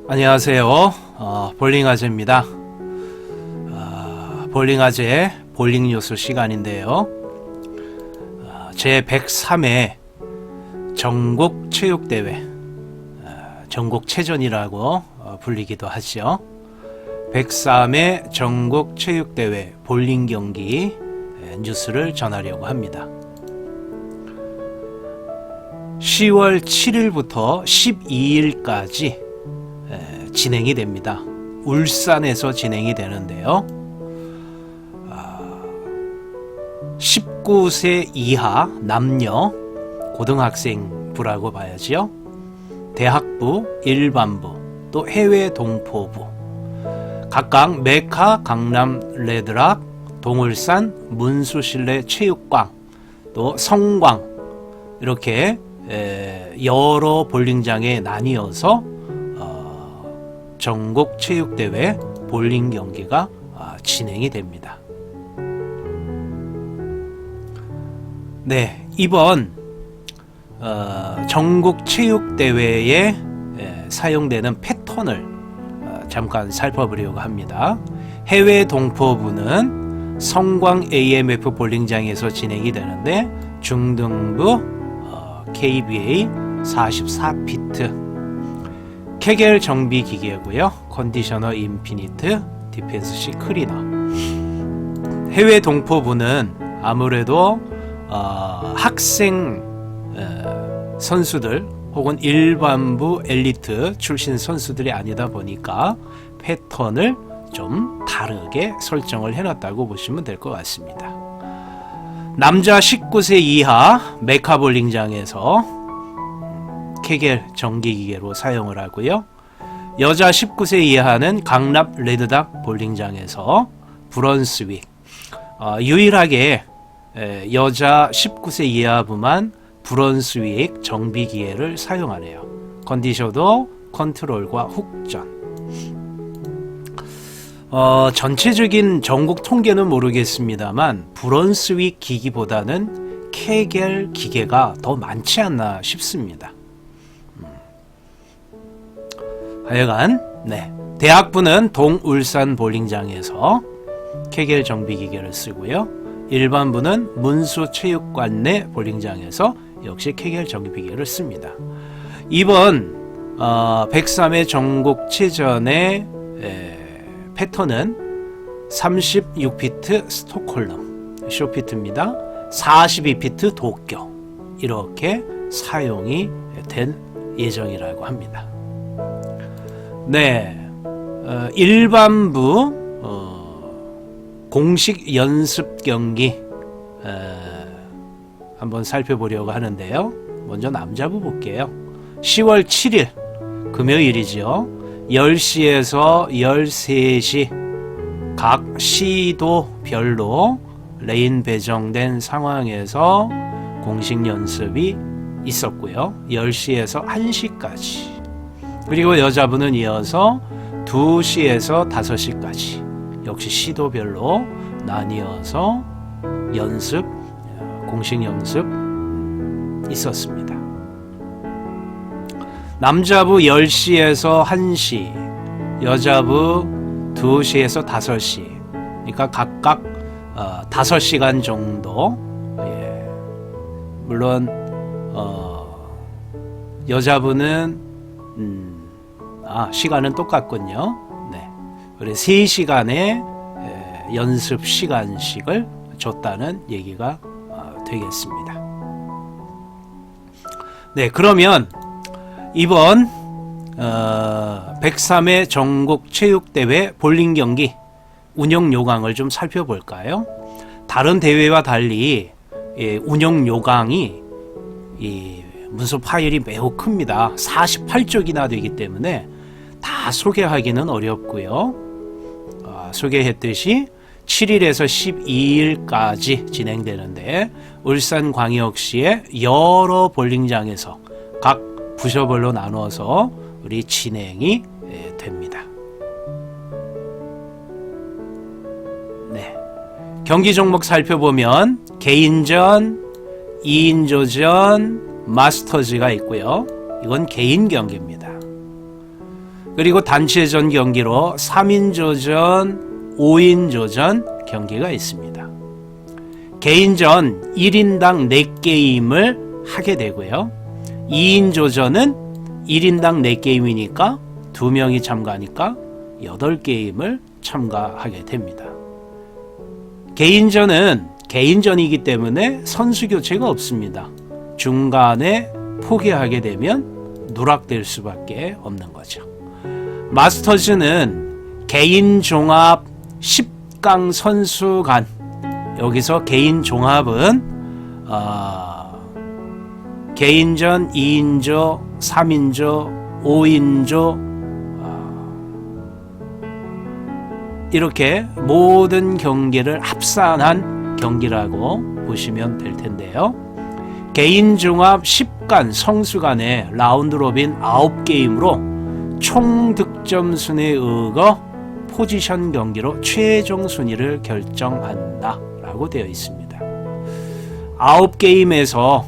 안녕하세요. 볼링아재입니다. 볼링아재 볼링 뉴스 시간인데요. 제 103회 전국 체육대회, 전국체전이라고 불리기도 하죠. 103회 전국 체육대회 볼링 경기 뉴스를 전하려고 합니다. 10월 7일부터 12일까지 진행이 됩니다. 울산에서 진행이 되는데요. 19세 이하 남녀 고등학생부라고 봐야지요. 대학부, 일반부, 또 해외 동포부, 각각 메카, 강남 레드락, 동울산, 문수실내 체육관, 또 성광, 이렇게 여러 볼링장에 나뉘어서 전국 체육대회 볼링 경기가 진행이 됩니다. 네, 이번 전국 체육대회에 사용되는 패턴을 잠깐 살펴보려고 합니다. 해외 동포부는 성광 AMF 볼링장에서 진행이 되는데 중등부 KBA 44피트 케겔 정비 기계고요. 컨디셔너 인피니트, 디펜스 C 클리너. 해외 동포부는 아무래도 학생 선수들 혹은 일반부 엘리트 출신 선수들이 아니다 보니까 패턴을 좀 다르게 설정을 해놨다고 보시면 될 것 같습니다. 남자 19세 이하 메카 볼링장에서 케겔 전기기계로 사용을 하고요. 여자 19세 이하는 강남 레드닥 볼링장에서 브런스윅, 유일하게 여자 19세 이하부만 브런스윅 정비기계를 사용하네요. 컨디셔도 컨트롤과 훅전. 전체적인 전국 통계는 모르겠습니다만 브런스윅 기기보다는 케겔 기계가 더 많지 않나 싶습니다. 하여간 대학부는 동울산 볼링장에서 케겔 정비기계를 쓰고요. 일반부는 문수체육관 내 볼링장에서 역시 케겔 정비기계를 씁니다. 이번 103회 전국체전의 패턴은 36피트 스톡홀름 쇼피트입니다. 42피트 도쿄, 이렇게 사용이 된 예정이라고 합니다. 네, 일반부 공식 연습 경기 한번 살펴보려고 하는데요. 먼저 남자부 볼게요. 10월 7일 금요일이죠. 10시에서 13시 각 시도별로 레인 배정된 상황에서 공식 연습이 있었고요. 10시에서 1시까지, 그리고 여자부는 이어서 2시에서 5시까지 역시 시도별로 나뉘어서 연습, 공식 연습 있었습니다. 남자부 10시에서 1시, 여자부 2시에서 5시, 그러니까 각각 5시간 정도. 물론 여자부는 시간은 똑같군요. 그래 3시간의 연습 시간씩을 줬다는 얘기가 되겠습니다. 네, 그러면 이번 103회 전국 체육대회 볼링 경기 운영 요강을 좀 살펴볼까요? 다른 대회와 달리 운영 요강이 문서 파일이 매우 큽니다. 48쪽이나 되기 때문에 다 소개하기는 어렵고요. 소개했듯이 7일에서 12일까지 진행되는데 울산광역시의 여러 볼링장에서 각 부서별로 나눠서 우리 진행이 됩니다. 네, 경기 종목 살펴보면 개인전, 2인조전, 마스터즈가 있고요. 이건 개인 경기입니다. 그리고 단체전 경기로 3인조전, 5인조전 경기가 있습니다. 개인전 1인당 4게임을 하게 되고요. 2인조전은 1인당 4게임이니까 2명이 참가하니까 8게임을 참가하게 됩니다. 개인전은 개인전이기 때문에 선수 교체가 없습니다. 중간에 포기하게 되면 누락될 수밖에 없는 거죠. 마스터즈는 개인 종합 10강 선수 간, 여기서 개인 종합은 개인전 2인조, 3인조, 5인조 이렇게 모든 경기를 합산한 경기라고 보시면 될 텐데요. 개인 종합 10간 성수 간의 라운드 로빈 9게임으로 총 득점 순위에 의거 포지션 경기로 최종 순위를 결정한다 라고 되어 있습니다. 9게임에서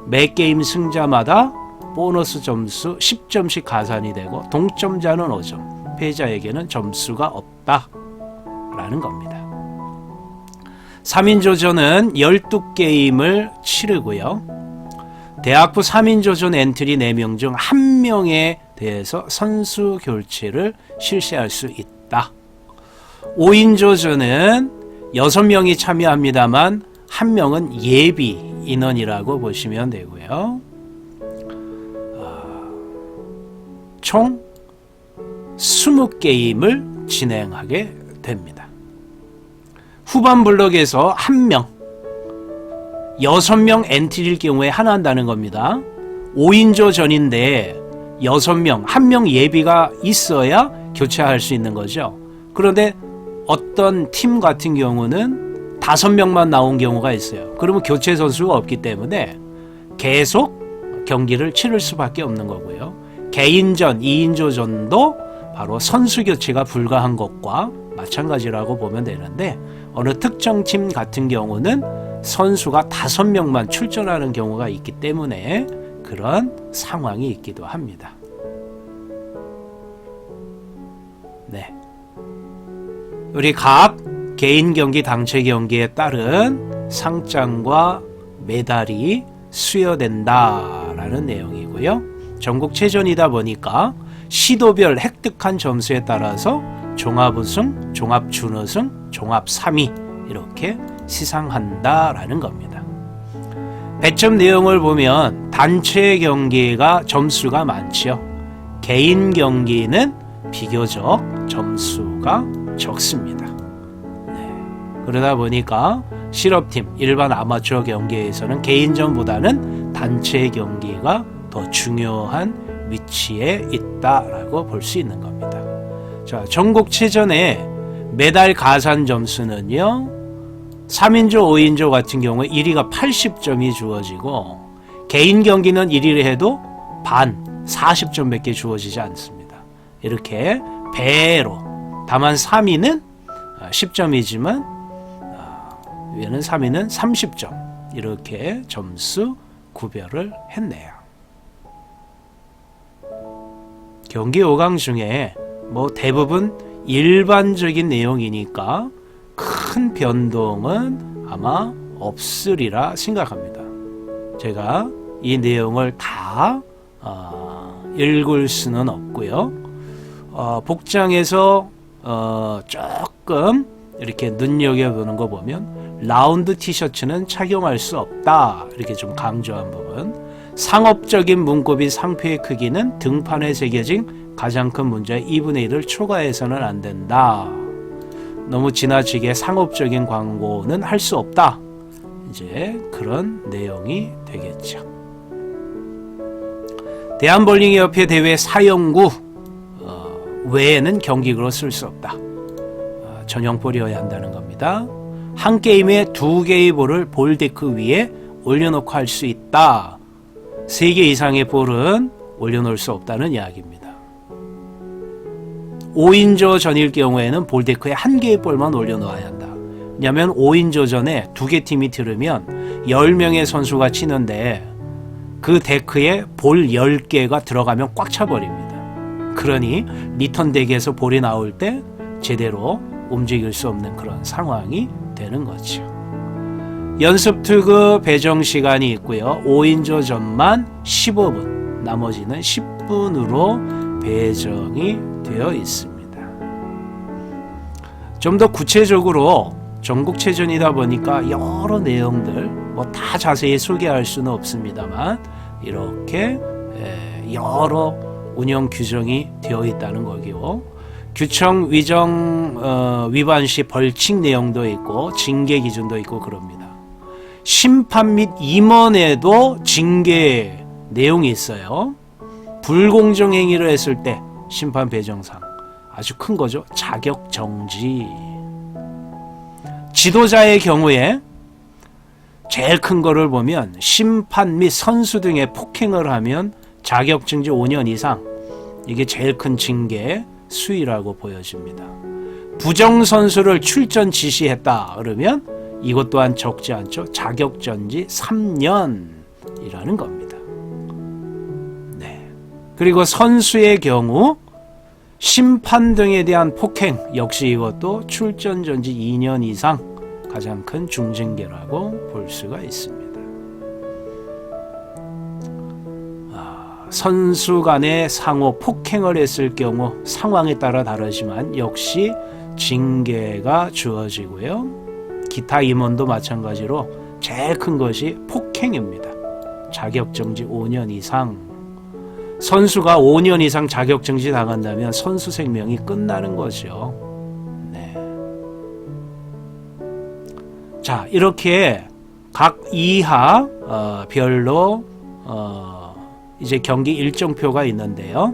매 게임 승자마다 보너스 점수 10점씩 가산이 되고 동점자는 5점, 패자에게는 점수가 없다 라는 겁니다. 3인조전은 12게임을 치르고요. 대학부 3인조전 엔트리 4명 중 1명에 대해서 선수 교체를 실시할 수 있다. 5인조전은 6명이 참여합니다만 1명은 예비 인원이라고 보시면 되고요. 총 20게임을 진행하게 됩니다. 후반 블록에서 1명, 6명 엔트리일 경우에 하나 한다는 겁니다. 5인조전인데 6명, 1명 예비가 있어야 교체할 수 있는 거죠. 그런데 어떤 팀 같은 경우는 5명만 나온 경우가 있어요. 그러면 교체 선수가 없기 때문에 계속 경기를 치를 수밖에 없는 거고요. 개인전, 2인조전도 바로 선수 교체가 불가한 것과 마찬가지라고 보면 되는데, 어느 특정 팀 같은 경우는 선수가 5명만 출전하는 경우가 있기 때문에 그런 상황이 있기도 합니다. 네. 우리 각 개인 경기, 단체 경기에 따른 상장과 메달이 수여된다라는 내용이고요. 전국체전이다 보니까 시도별 획득한 점수에 따라서 종합우승, 종합준우승, 종합 3위 이렇게 시상한다라는 겁니다. 배점 내용을 보면 단체 경기가 점수가 많죠. 개인 경기는 비교적 점수가 적습니다. 네. 그러다 보니까 실업팀, 일반 아마추어 경기에서는 개인전보다는 단체 경기가 더 중요한 위치에 있다라고 볼 수 있는 겁니다. 자, 전국체전의 메달 가산 점수는요, 3인조, 5인조 같은 경우에 1위가 80점이 주어지고, 개인 경기는 1위를 해도 반, 40점밖에 주어지지 않습니다. 이렇게 배로, 다만 3위는 10점이지만 위에는 3위는 30점 이렇게 점수 구별을 했네요. 경기 5강 중에 뭐 대부분 일반적인 내용이니까 큰 변동은 아마 없으리라 생각합니다. 제가 이 내용을 다 읽을 수는 없고요. 복장에서 조금 이렇게 눈여겨보는 거 보면 라운드 티셔츠는 착용할 수 없다 이렇게 좀 강조한 부분, 상업적인 문구비 상표의 크기는 등판에 새겨진 가장 큰 문자의 2분의 1을 초과해서는 안 된다. 너무 지나치게 상업적인 광고는 할 수 없다. 이제 그런 내용이 되겠죠. 대한볼링협회 대회 사용구 외에는 경기구로 쓸 수 없다. 전용볼이어야 한다는 겁니다. 한 게임에 2개의 볼을 볼데크 위에 올려놓고 할 수 있다. 3개 이상의 볼은 올려놓을 수 없다는 이야기입니다. 5인조전일 경우에는 볼데크에 1개의 볼만 올려놓아야 한다. 왜냐하면 5인조전에 2개 팀이 들으면 10명의 선수가 치는데 그 데크에 볼 10개가 들어가면 꽉 차버립니다. 그러니 리턴 덱에서 볼이 나올 때 제대로 움직일 수 없는 그런 상황이 되는 거죠. 연습 투구 배정 시간이 있고요. 5인조 전만 15분, 나머지는 10분으로 배정이 되어 있습니다. 좀 더 구체적으로 전국체전이다 보니까 여러 내용들 뭐 다 자세히 소개할 수는 없습니다만 이렇게 여러 운영 규정이 되어 있다는 거고요. 규청 위반 시 벌칙 내용도 있고 징계 기준도 있고 그럽니다. 심판 및 임원에도 징계 내용이 있어요. 불공정 행위를 했을 때 심판 배정상 아주 큰 거죠. 자격 정지. 지도자의 경우에 제일 큰 거를 보면 심판 및 선수 등의 폭행을 하면 자격 정지 5년 이상, 이게 제일 큰 징계 수위라고 보여집니다. 부정 선수를 출전 지시했다 그러면 이것 또한 적지 않죠. 자격 정지 3년이라는 겁니다. 네. 그리고 선수의 경우 심판 등에 대한 폭행 역시 이것도 출전 정지 2년 이상, 가장 큰 중징계라고 볼 수가 있습니다. 선수 간의 상호 폭행을 했을 경우 상황에 따라 다르지만 역시 징계가 주어지고요. 기타 임원도 마찬가지로 제일 큰 것이 폭행입니다. 자격정지 5년 이상. 선수가 5년 이상 자격정지 당한다면 선수 생명이 끝나는 거죠. 네. 자, 이렇게 각 이하 별로 이제 경기 일정표가 있는데요.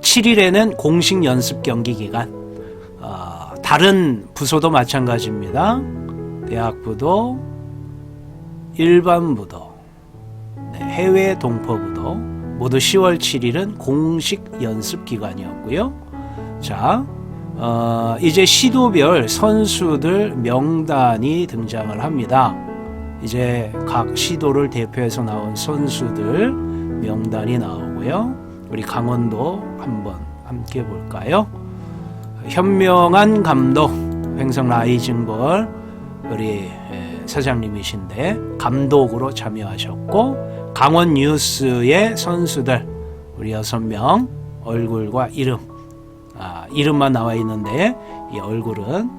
7일에는 공식 연습 경기 기간, 다른 부서도 마찬가지입니다. 대학부도, 일반부도, 해외 동포부도 모두 10월 7일은 공식 연습 기간이었고요. 자, 이제 시도별 선수들 명단이 등장을 합니다. 이제 각 시도를 대표해서 나온 선수들 명단이 나오고요. 우리 강원도 한번 함께 볼까요? 현명한 감독, 횡성 라이징볼 우리 사장님이신데 감독으로 참여하셨고, 강원 뉴스의 선수들 우리 6명 얼굴과 이름, 이름만 나와 있는데 이 얼굴은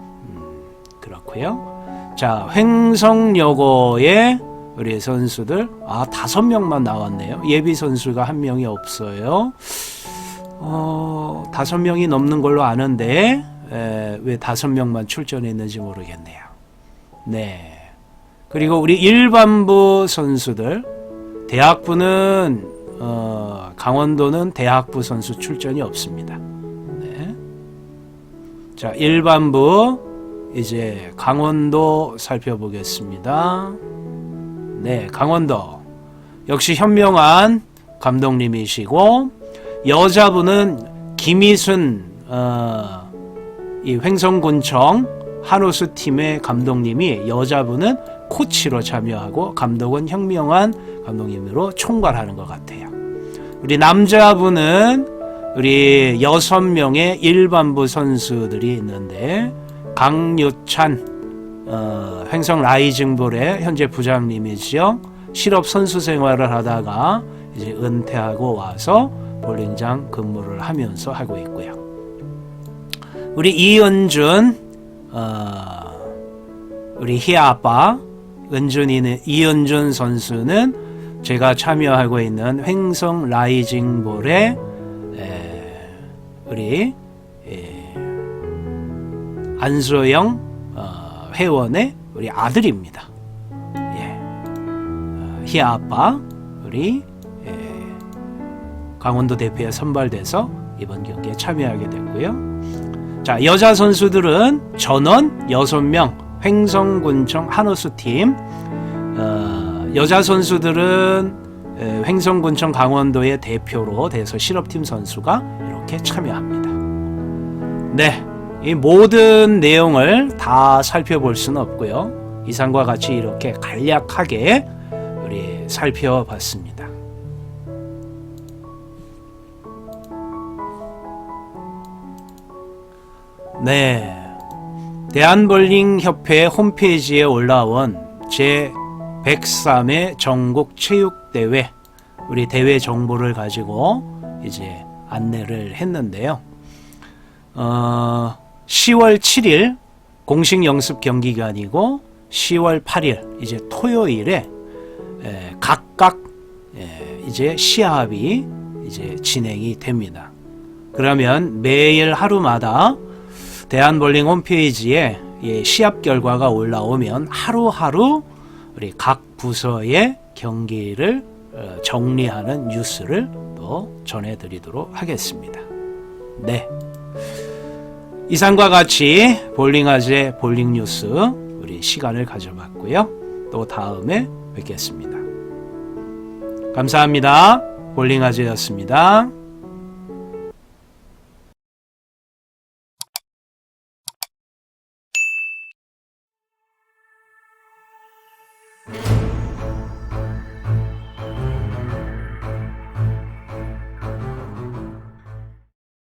그렇고요. 자, 횡성여고의 우리 선수들 5명만 나왔네요. 예비 선수가 1명이 없어요. 5명이 넘는 걸로 아는데 왜 5명만 출전했는지 모르겠네요. 네. 그리고 우리 일반부 선수들, 대학부는 강원도는 대학부 선수 출전이 없습니다. 네. 자, 일반부 이제 강원도 살펴보겠습니다. 네, 강원도 역시 현명한 감독님이시고, 여자분은 김희순 이 횡성군청 한우수 팀의 감독님이 여자분은 코치로 참여하고 감독은 현명한 감독님으로 총괄하는 것 같아요. 우리 남자분은 우리 6명의 일반부 선수들이 있는데, 강유찬 횡성 라이징볼의 현재 부장님이죠. 실업 선수 생활을 하다가 이제 은퇴하고 와서 볼링장 근무를 하면서 하고 있고요. 우리 이은준, 우리 희아 아빠 이은준 선수는 제가 참여하고 있는 횡성 라이징볼의 우리 안소영 회원의 우리 아들입니다. 예. 희아 아빠 우리 강원도 대표에 선발돼서 이번 경기에 참여하게 됐고요. 자, 여자 선수들은 전원 6명 횡성군청 한우수 팀, 여자 선수들은 횡성군청 강원도의 대표로 돼서 실업팀 선수가 이렇게 참여합니다. 네, 이 모든 내용을 다 살펴볼 수는 없고요. 이상과 같이 이렇게 간략하게 우리 우리 살펴봤습니다. 네, 대한볼링협회 홈페이지에 올라온 제103회 전국체육대회 우리 대회 정보를 가지고 이제 안내를 했는데요. 10월 7일 공식 연습 경기 기간이고 10월 8일 이제 토요일에 각각 이제 시합이 이제 진행이 됩니다. 그러면 매일 하루마다 대한볼링 홈페이지에 시합 결과가 올라오면 하루하루 우리 각 부서의 경기를 정리하는 뉴스를 또 전해드리도록 하겠습니다. 네, 이상과 같이 볼링아재 볼링 뉴스 우리 시간을 가져봤고요. 또 다음에 뵙겠습니다. 감사합니다. 볼링아재였습니다.